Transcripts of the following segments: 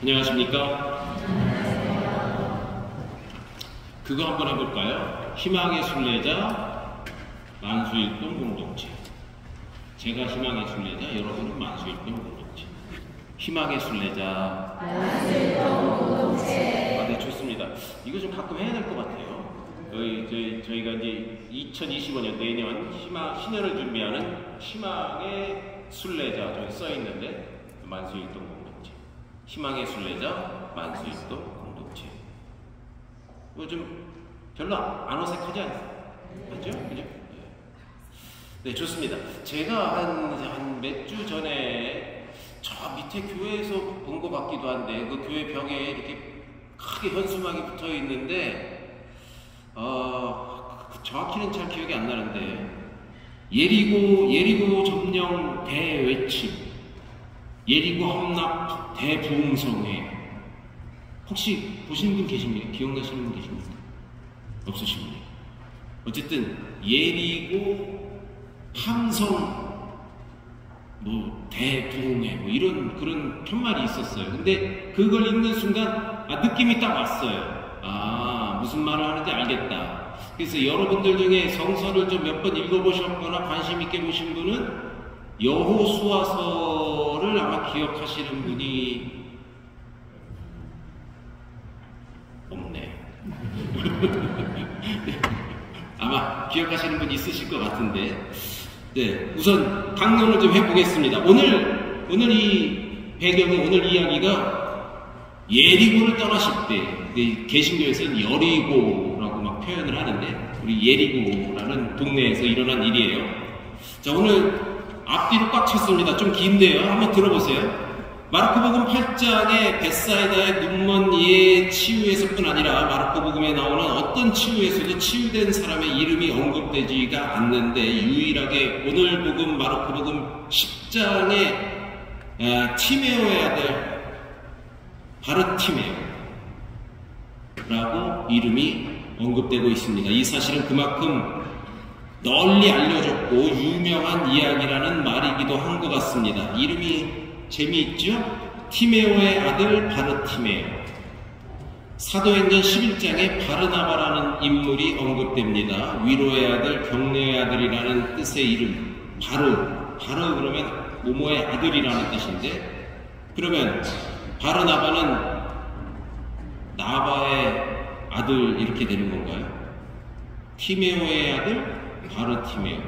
안녕하십니까? 그거 한번 해볼까요? 희망의 순례자 만수일동 공동체. 제가 희망의 순례자, 여러분은 만수일동 공동체. 희망의 순례자 만수일동 공동체. 네, 좋습니다. 이거 좀 가끔 해야 될 것 같아요. 저희가 이제 2025년 내년 신년을 준비하는 희망의 순례자 저기 써 있는데 만수일동 공동체. 희망의 순례자 만수일동 공동체. 뭐 좀 별로 안 어색하지 않죠? 그죠? 네, 좋습니다. 제가 한 몇 주 전에 저 밑에 교회에서 본 것 같기도 한데 그 교회 벽에 이렇게 크게 현수막이 붙어 있는데 정확히는 잘 기억이 안 나는데 예리고 점령 대외침, 예리고 함락 대부흥성회. 혹시 보시는 분 계십니까? 기억나시는 분 계십니까? 없으시군요. 어쨌든 예리고 함성 뭐 대부흥회 뭐 이런 그런 편말이 있었어요. 근데 그걸 읽는 순간 느낌이 딱 왔어요. 무슨 말을 하는지 알겠다. 그래서 여러분들 중에 성서를 좀 몇 번 읽어보셨거나 관심 있게 보신 분은 여호수아서를 아마 기억하시는 분이 없네. 아마 기억하시는 분 있으실 것 같은데, 네, 우선 강론을 좀 해보겠습니다. 오늘 이 배경이, 오늘 이야기가 예리고를 떠나실 때, 개신교에서는 여리고라고 막 표현을 하는데, 우리 예리고라는 동네에서 일어난 일이에요. 자, 오늘 앞뒤로 꽉 찼습니다. 좀 긴데요. 한번 들어보세요. 마르코복음 8장의 벳사이다의 눈먼 이의 치유에서뿐 아니라 마르코복음에 나오는 어떤 치유에서도 치유된 사람의 이름이 언급되지가 않는데 유일하게 오늘 복음 마르코복음 10장의 티메오의 아들 바르티메오라고 이름이 언급되고 있습니다. 이 사실은 그만큼 널리 알려졌고 유명한 이야기라는 말이기도 한 것 같습니다. 이름이 재미있죠? 티메오의 아들 바르티메오. 사도행전 11장에 바르나바라는 인물이 언급됩니다. 위로의 아들, 격려의 아들이라는 뜻의 이름. 바르 그러면 모모의 아들이라는 뜻인데, 그러면 바르나바는 나바의 아들 이렇게 되는 건가요? 티메오의 아들 바르티메오,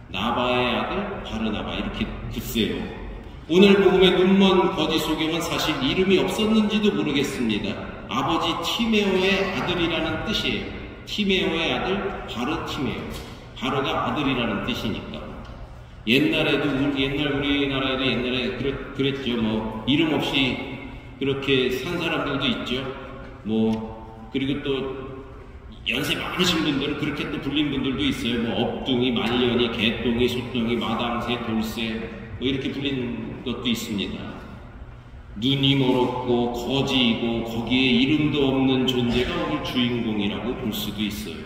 나바의 아들 바르나바, 이렇게 글쎄요. 오늘 복음의 눈먼 거지 소경은 사실 이름이 없었는지도 모르겠습니다. 아버지 티메오의 아들이라는 뜻이에요. 티메오의 아들 바르티메오. 바르가 아들이라는 뜻이니까. 옛날 우리나라에도 옛날에 그랬죠. 뭐 이름 없이 그렇게 산 사람들도 있죠. 뭐 그리고 또 연세 많으신 분들은 그렇게 또 불린 분들도 있어요. 뭐 업둥이, 말년이, 개똥이, 소똥이, 마당새, 돌새 뭐 이렇게 불린 것도 있습니다. 눈이 멀었고 거지이고 거기에 이름도 없는 존재가 오늘 주인공이라고 볼 수도 있어요.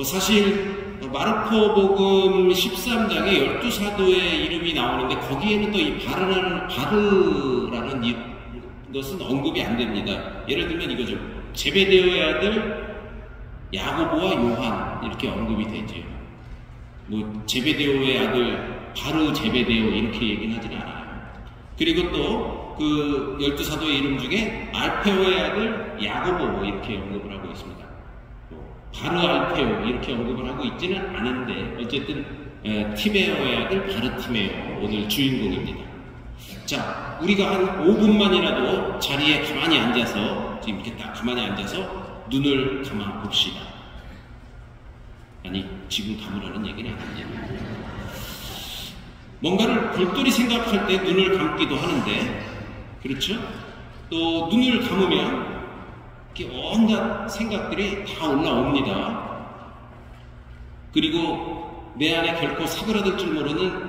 사실 마르코복음 13장에 12사도의 이름이 나오는데 거기에는 또 이 바르라는 것은 언급이 안 됩니다. 예를 들면 이거죠. 제베데오의 아들 야고보와 요한 이렇게 언급이 되죠. 뭐 제베데오의 아들 바르 제베데오 이렇게 얘기는 하진 않아요. 그리고 또 그 12사도의 이름 중에 알페오의 아들 야고보 이렇게 언급을 하고 있습니다. 바르 알페오 이렇게 언급을 하고 있지는 않은데 어쨌든 티메오의 아들 바르티메오 오늘 주인공입니다. 자, 우리가 한 5분만이라도 자리에 가만히 앉아서 지금 이렇게 딱 가만히 앉아서 눈을 감아 봅시다. 아니, 지금 감으라는 얘기는 아니에요. 뭔가를 골똘히 생각할 때 눈을 감기도 하는데, 그렇죠? 또 눈을 감으면 이렇게 온갖 생각들이 다 올라옵니다. 그리고 내 안에 결코 사그라들 줄 모르는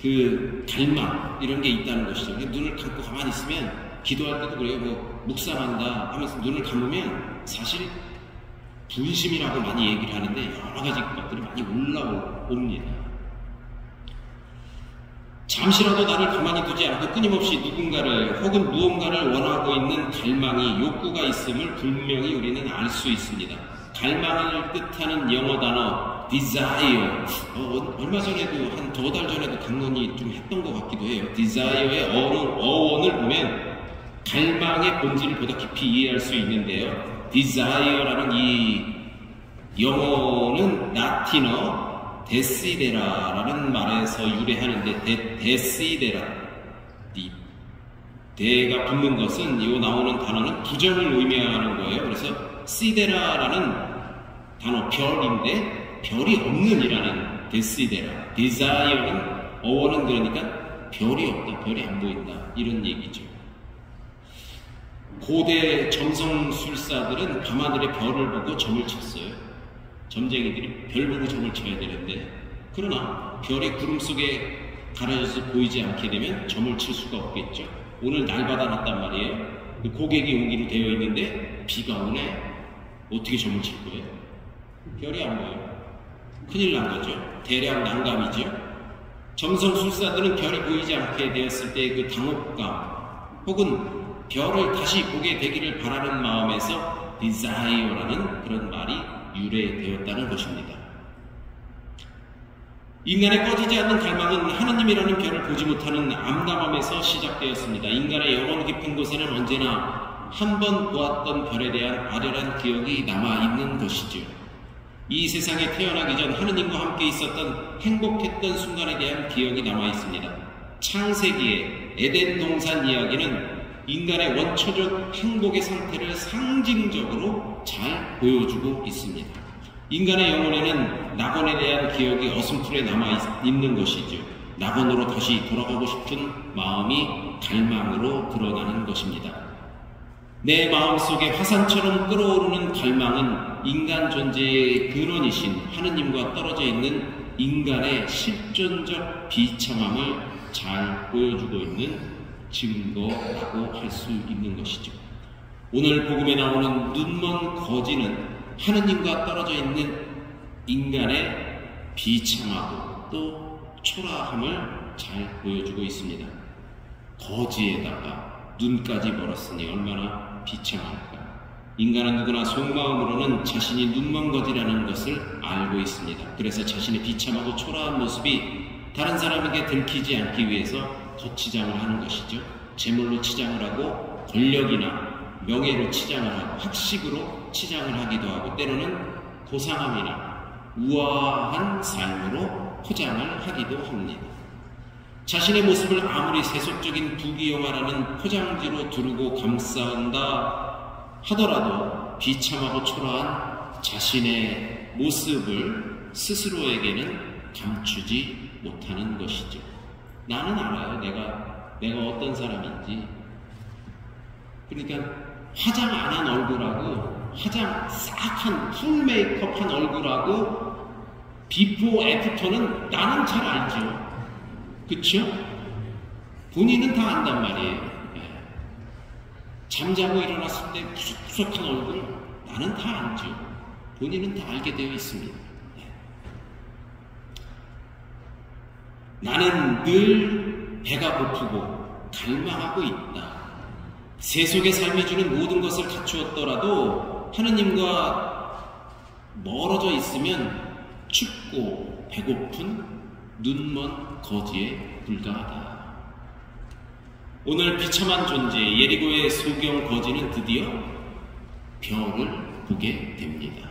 그 갈망 이런 게 있다는 것이죠. 눈을 감고 가만히 있으면 기도할 때도 그래요. 뭐 묵상한다 하면서 눈을 감으면 사실 분심이라고 많이 얘기를 하는데 여러 가지 것들이 많이 올라옵니다. 잠시라도 나를 가만히 두지 않고 끊임없이 누군가를 혹은 무언가를 원하고 있는 갈망이, 욕구가 있음을 분명히 우리는 알 수 있습니다. 갈망을 뜻하는 영어 단어 desire, 얼마 전에도 한 2달 전에도 강론이 좀 했던 것 같기도 해요. desire의 어원을 보면 갈망의 본질을 보다 깊이 이해할 수 있는데요. desire라는 이 영어는 라틴어 데시데라라는 말에서 유래하는데, 데시데라, 대가 붙는 것은, 이 나오는 단어는 부정을 의미하는 거예요. 그래서 시데라라는 단어, 별인데 별이 없는 이라는 데시데라, 디자이어는 어원은 그러니까 별이 없다, 별이 안 보인다, 이런 얘기죠. 고대 점성술사들은 밤하늘의 별을 보고 점을 쳤어요. 점쟁이들이 별 보고 점을 쳐야 되는데, 그러나 별이 구름 속에 가려져서 보이지 않게 되면 점을 칠 수가 없겠죠. 오늘 날 받아놨단 말이에요. 고객이 오기로 되어 있는데 비가 오네. 어떻게 점을 칠 거예요? 별이 안 보여요. 큰일 난 거죠. 대략 난감이죠. 점성술사들은 별이 보이지 않게 되었을 때 그 당혹감, 혹은 별을 다시 보게 되기를 바라는 마음에서 desire라는 그런 말이 유래되었다는 것입니다. 인간의 꺼지지 않는 갈망은 하느님이라는 별을 보지 못하는 암담함에서 시작되었습니다. 인간의 영혼 깊은 곳에는 언제나 한 번 보았던 별에 대한 아련한 기억이 남아있는 것이죠. 이 세상에 태어나기 전 하느님과 함께 있었던 행복했던 순간에 대한 기억이 남아있습니다. 창세기의 에덴 동산 이야기는 인간의 원초적 행복의 상태를 상징적으로 잘 보여주고 있습니다. 인간의 영혼에는 낙원에 대한 기억이 어슴풀에 남아있는 것이죠. 낙원으로 다시 돌아가고 싶은 마음이 갈망으로 드러나는 것입니다. 내 마음속에 화산처럼 끓어오르는 갈망은 인간 존재의 근원이신 하느님과 떨어져 있는 인간의 실존적 비참함을 잘 보여주고 있는 증거라고 할 수 있는 것이죠. 오늘 복음에 나오는 눈먼 거지는 하느님과 떨어져 있는 인간의 비참하고 또 초라함을 잘 보여주고 있습니다. 거지에다가 눈까지 멀었으니 얼마나 비참할까. 인간은 누구나 속마음으로는 자신이 눈먼 거지라는 것을 알고 있습니다. 그래서 자신의 비참하고 초라한 모습이 다른 사람에게 들키지 않기 위해서 덧치장을 하는 것이죠. 재물로 치장을 하고, 권력이나 명예로 치장을 하고, 학식으로 치장을 하기도 하고, 때로는 고상함이나 우아한 삶으로 포장을 하기도 합니다. 자신의 모습을 아무리 세속적인 부귀영화라는 포장지로 두르고 감싸온다 하더라도 비참하고 초라한 자신의 모습을 스스로에게는 감추지 못하는 것이죠. 나는 알아요. 내가 어떤 사람인지. 그러니까 화장 안 한 얼굴하고, 화장 싹 한 풀 메이크업한 얼굴하고, 비포 애프터는 나는 잘 알죠. 그쵸? 본인은 다 안단 말이에요. 잠자고 일어났을 때 푸석푸석한 얼굴, 나는 다 알죠. 본인은 다 알게 되어 있습니다. 나는 늘 배가 고프고 갈망하고 있다. 세속의 삶이 주는 모든 것을 갖추었더라도 하느님과 멀어져 있으면 춥고 배고픈 눈먼 거지에 불과하다. 오늘 비참한 존재 예리고의 소경 거지는 드디어 별을 보게 됩니다.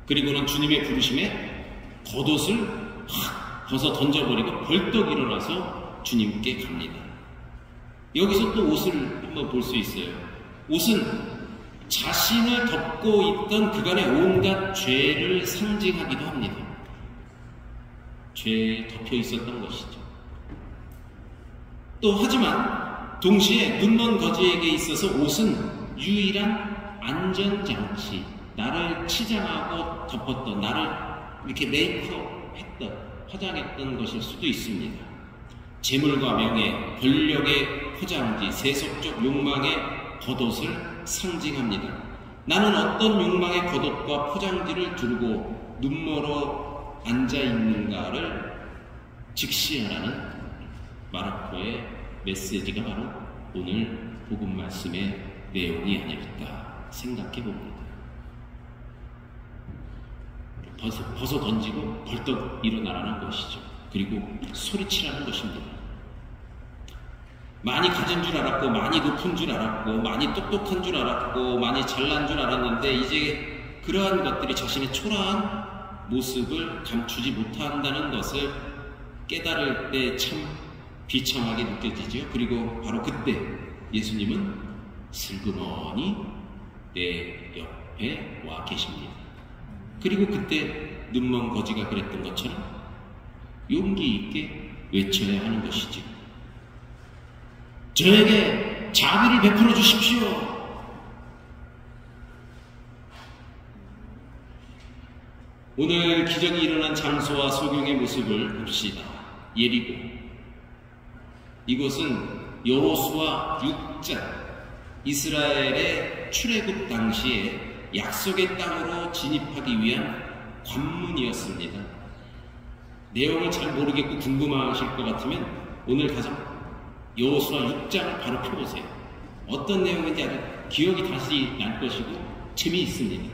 그리고는 주님의 부르심에 겉옷을 확 벗어 던져버리고 벌떡 일어나서 주님께 갑니다. 여기서 또 옷을 한번 볼 수 있어요. 옷은 자신을 덮고 있던 그간의 온갖 죄를 상징하기도 합니다. 죄에 덮여 있었던 것이죠. 또 하지만 동시에 눈먼 거지에게 있어서 옷은 유일한 안전장치, 나를 치장하고 덮었던, 나를 이렇게 메이크업했던, 화장했던 것일 수도 있습니다. 재물과 명예, 권력의 포장지, 세속적 욕망의 겉옷을 상징합니다. 나는 어떤 욕망의 겉옷과 포장지를 두르고 눈멀어 앉아있는가를 직시하라는 마르코의 메시지가 바로 오늘 복음 말씀의 내용이 아닐까 생각해 봅니다. 벗어 던지고 벌떡 일어나라는 것이죠. 그리고 소리치라는 것입니다. 많이 가진 줄 알았고, 많이 높은 줄 알았고, 많이 똑똑한 줄 알았고, 많이 잘난 줄 알았는데 이제 그러한 것들이 자신의 초라한 모습을 감추지 못한다는 것을 깨달을 때 참 비참하게 느껴지죠. 그리고 바로 그때 예수님은 슬그머니 내 옆에 와 계십니다. 그리고 그때 눈먼 거지가 그랬던 것처럼 용기 있게 외쳐야 하는 것이죠. 저에게 자비를 베풀어 주십시오. 오늘 기적이 일어난 장소와 소경의 모습을 봅시다. 예리고. 이곳은 여호수아 6장 이스라엘의 출애굽 당시에 약속의 땅으로 진입하기 위한 관문이었습니다. 내용을 잘 모르겠고 궁금하실 것 같으면 오늘 가서 여호수아 6장을 바로 펴보세요. 어떤 내용인지 아주 기억이 다시 날 것이고 재미있습니다.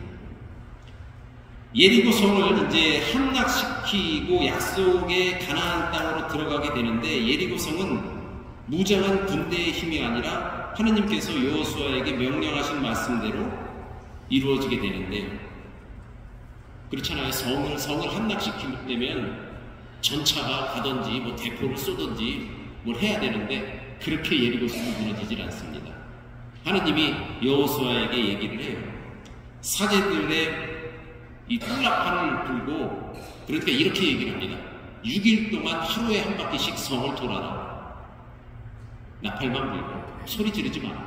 예리고 성을 이제 함락시키고 약속의 가나안 땅으로 들어가게 되는데, 예리고 성은 무장한 군대의 힘이 아니라 하느님께서 여호수아에게 명령하신 말씀대로 이루어지게 되는데요. 그렇잖아요. 성을 함락시키려면 전차가 가든지 뭐 대포를 쏘든지 뭘 해야 되는데 그렇게 예리고 성이 무너지질 않습니다. 하느님이 여호수아에게 얘기를 해요. 사제들의 이 꿀락판을 불고, 그러니까 이렇게 얘기를 합니다. 6일 동안 하루에 한 바퀴씩 성을 돌아라. 나팔만 불고 소리 지르지 마라.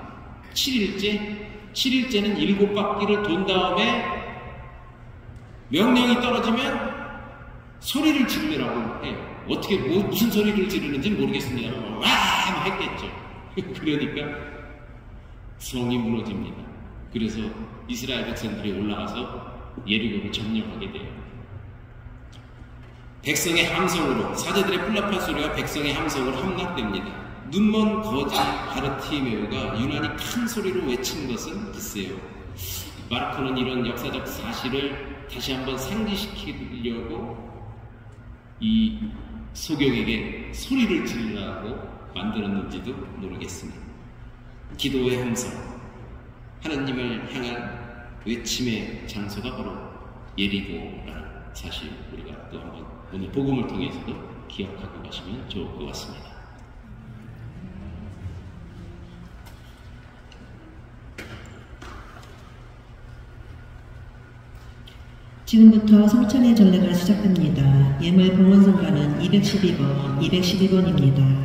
7일째는 7바퀴를 돈 다음에 명령이 떨어지면 소리를 지르라고 해요. 어떻게 무슨 소리를 지르는지 모르겠습니다. 와 했겠죠. 그러니까 성이 무너집니다. 그래서 이스라엘 백성들이 올라가서 예리고를 점령하게 돼요. 백성의 함성으로, 사제들의 뿔라판 소리와 백성의 함성으로 함락됩니다. 눈먼 거지 바르티메오가 유난히 큰 소리로 외친 것은 글쎄요. 마르코는 이런 역사적 사실을 다시 한번 상기시키려고 이 소경에게 소리를 지르라고 만들었는지도 모르겠습니다. 기도의 함성, 하나님을 향한 외침의 장소가 바로 예리고라는 사실, 우리가 또 한번 오늘 복음을 통해서도 기억하고 가시면 좋을 것 같습니다. 지금부터 성찬의 전례가 시작됩니다. 예물 봉헌성가는 212번입니다.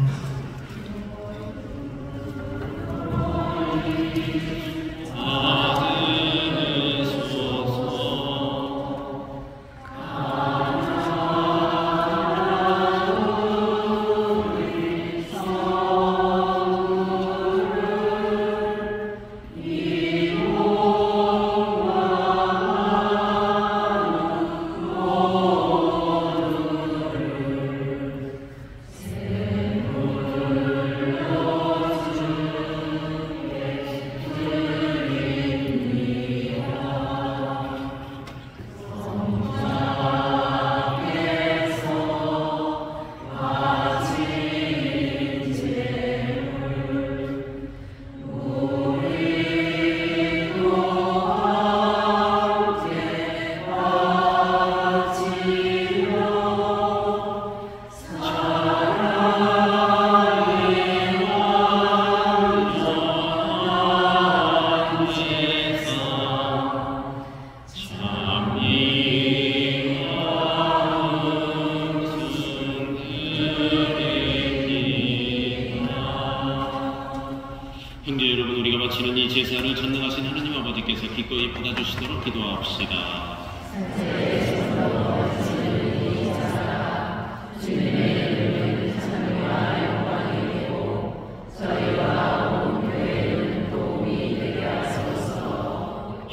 받아주시도록 기도합시다.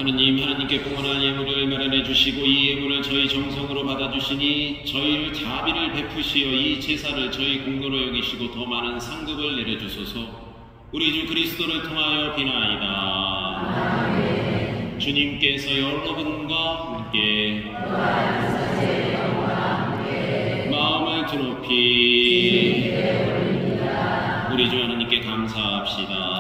하나님께 봉헌할 예물을 마련해 주시고 이 예물을 저희 정성으로 받아주시니 저희를 자비를 베푸시어 이 제사를 저희 공로로 여기시고 더 많은 상급을 내려주소서. 우리 주 그리스도를 통하여 비나이다. 아멘. 주님께서 여러분과 함께 마음을 드높이 우리 주 하나님께 감사합시다.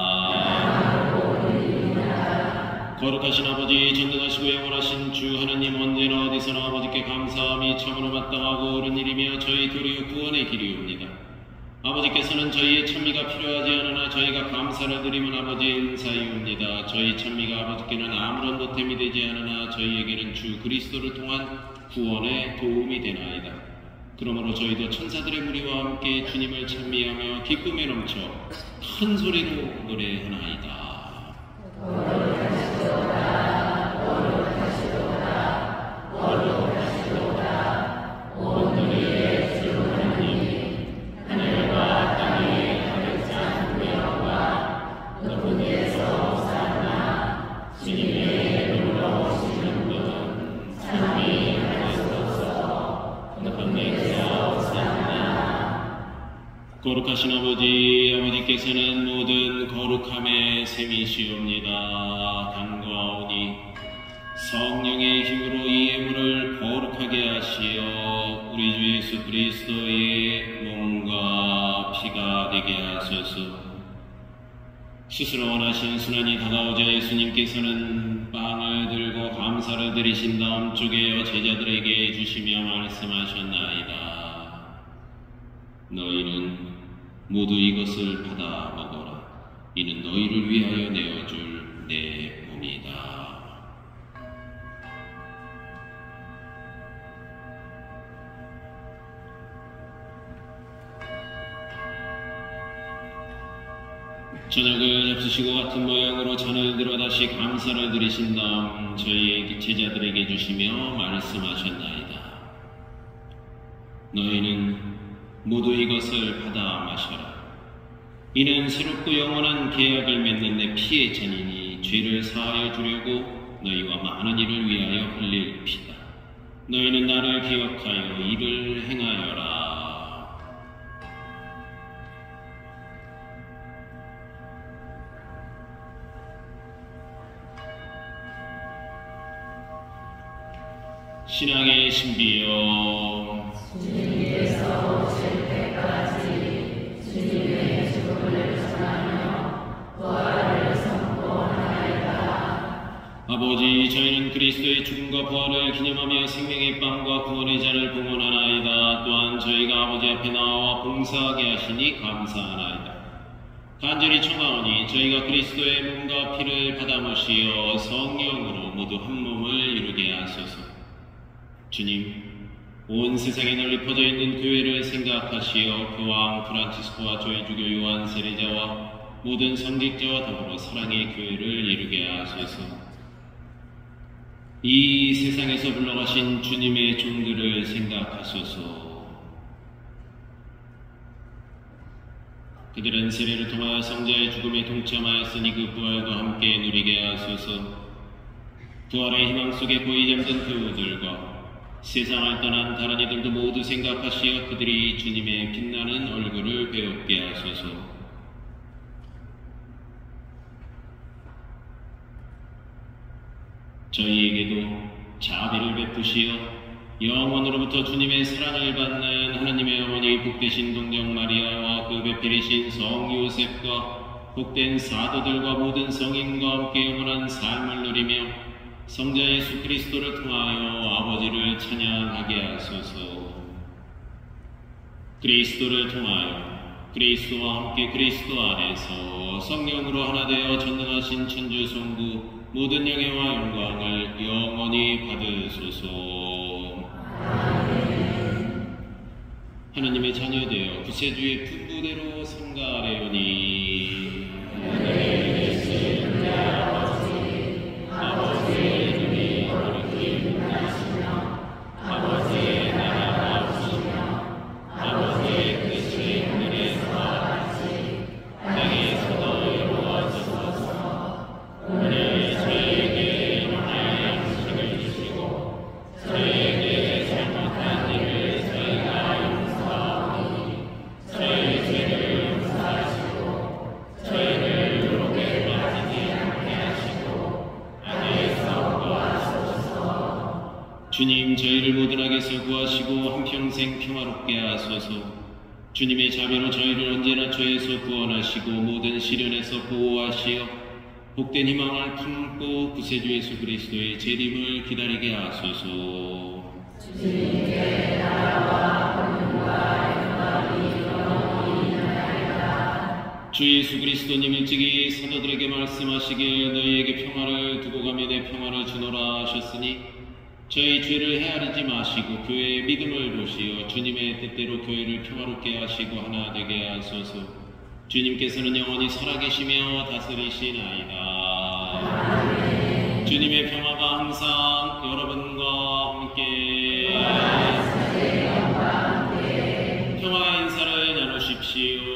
거룩하신 아버지, 전능하시고 영원하신 주 하나님, 언제나 어디서나 아버지께 감사함이 참으로 마땅하고 옳은 일이며 저희 도리어 구원의 길이옵니다. 아버지께서는 저희의 찬미가 필요하지 않으나 저희가 감사를 드리면 아버지의 은사이옵니다. 저희 찬미가 아버지께는 아무런 보탬이 되지 않으나 저희에게는 주 그리스도를 통한 구원의 도움이 되나이다. 그러므로 저희도 천사들의 무리와 함께 주님을 찬미하며 기쁨에 넘쳐 큰 소리로 노래하나이다. 거룩하신 아버지께서는 모든 거룩함의 셈이시옵니다. 간구하오니 성령의 힘으로 이 예물을 거룩하게 하시어 우리 주 예수 그리스도의 몸과 피가 되게 하소서. 스스로 원하신 순환이 다가오자 예수님께서는 빵을 들고 감사를 드리신 다음 쪼개어 제자들에게 주시며 말씀하셨나이다. 너희는 모두 이것을 받아 먹어라. 이는 너희를 위하여 내어줄 내 몸이다. 저녁을 잡수시고 같은 모양으로 잔을 들어 다시 감사를 드리신 다음 저희 제자들에게 주시며 말씀하셨나이다. 너희는 모두 이것을 받아 마셔라. 이는 새롭고 영원한 계약을 맺는 내 피의 잔이니 죄를 사하여 주려고 너희와 많은 이를 위하여 흘릴 피다. 너희는 나를 기억하여 이를 행하여라. 신앙의 신비여, 주님께서 오실 때까지 주님의 죽음을 전하며 부활을 선포하나이다. 아버지, 저희는 그리스도의 죽음과 부활을 기념하며 생명의 빵과 구원의 잔을 봉헌하나이다. 또한 저희가 아버지 앞에 나와 봉사하게 하시니 감사하나이다. 간절히 청하오니 저희가 그리스도의 몸과 피를 받아 모시어 성령으로 모두 한 몸을 이루게 하소서. 주님, 온 세상에 널리 퍼져 있는 교회를 생각하시어 교황 프란치스코와 저희 주교 요한 세례자와 모든 성직자와 더불어 사랑의 교회를 이루게 하소서. 이 세상에서 불러가신 주님의 종들을 생각하소서. 그들은 세례를 통하여 성자의 죽음에 동참하였으니 그 부활도 함께 누리게 하소서. 부활의 희망 속에 고이 잠든 교우들과 세상을 떠난 다른 이들도 모두 생각하시어 그들이 주님의 빛나는 얼굴을 배웁게 하소서. 저희에게도 자비를 베푸시어 영원으로부터 주님의 사랑을 받는 하나님의 어머니 복되신 동정 마리아와 그 배필이신 성 요셉과 복된 사도들과 모든 성인과 함께 영원한 삶을 누리며 성자 예수 그리스도를 통하여 아버지를 찬양하게 하소서. 그리스도를 통하여 그리스도와 함께 그리스도 안에서 성령으로 하나 되어 전능하신 천주 성부 모든 영예와 영광을 영원히 받으소서. 아멘. 하나님의 자녀되어 구세주의 분부대로 성가하려니 아버지의 이름이 거룩히 빛나시며 아버지의 나라가 오시며 아버지의 뜻이 하늘에서와 같이 땅에서도 이루어지소서. 오늘 저희에게 주님, 저희를 모든 악에서 구하시고 한평생 평화롭게 하소서. 주님의 자비로 저희를 언제나 죄에서 구원하시고 모든 시련에서 보호하시어 복된 희망을 품고 구세주 예수 그리스도의 재림을 기다리게 하소서. 주님께 나라와 권능과 영광이 영원히 있나이다. 주 예수 그리스도님 일찍이 사도들에게 말씀하시길 너희에게 평화를 두고 가며 내 평화를 주노라 하셨으니 저희 죄를 헤아리지 마시고 교회의 믿음을 보시어 주님의 뜻대로 교회를 평화롭게 하시고 하나 되게 하소서. 주님께서는 영원히 살아계시며 다스리시나이다. 아멘. 주님의 평화가 항상 여러분과 함께 평화의 인사를 나누십시오.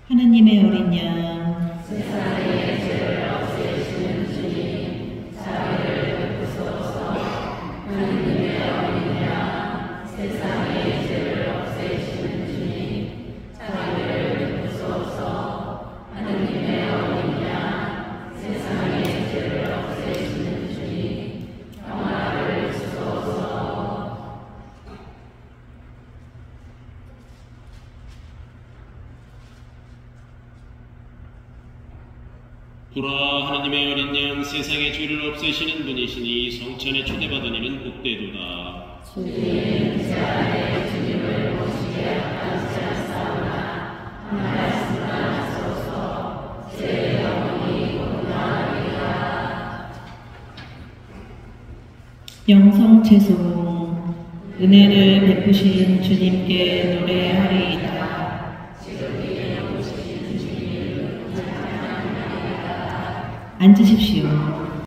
하느님의 어린 양, 세상의 죄를 없애시는 주님, 자비를 베푸소서. 하느님의 어린 양, 세상의 죄를 없애시는 주님, 자비를 베푸소서. 하느님의 어린 양, 세상의 죄를 없애시는 주님, 평화를 주소서. 보라, 하나님의 어린 양, 세상의 죄를 없애시는 분이시니 성찬에 초대받은 이는 복되도다. 주님, 제 안에 주님을 모시게 합당치 않사오나 한 말씀만 하소서. 제 영혼이 고난하리라. 영성 제송, 은혜를 베푸신 주님께 노래하리이다. 앉으십시오.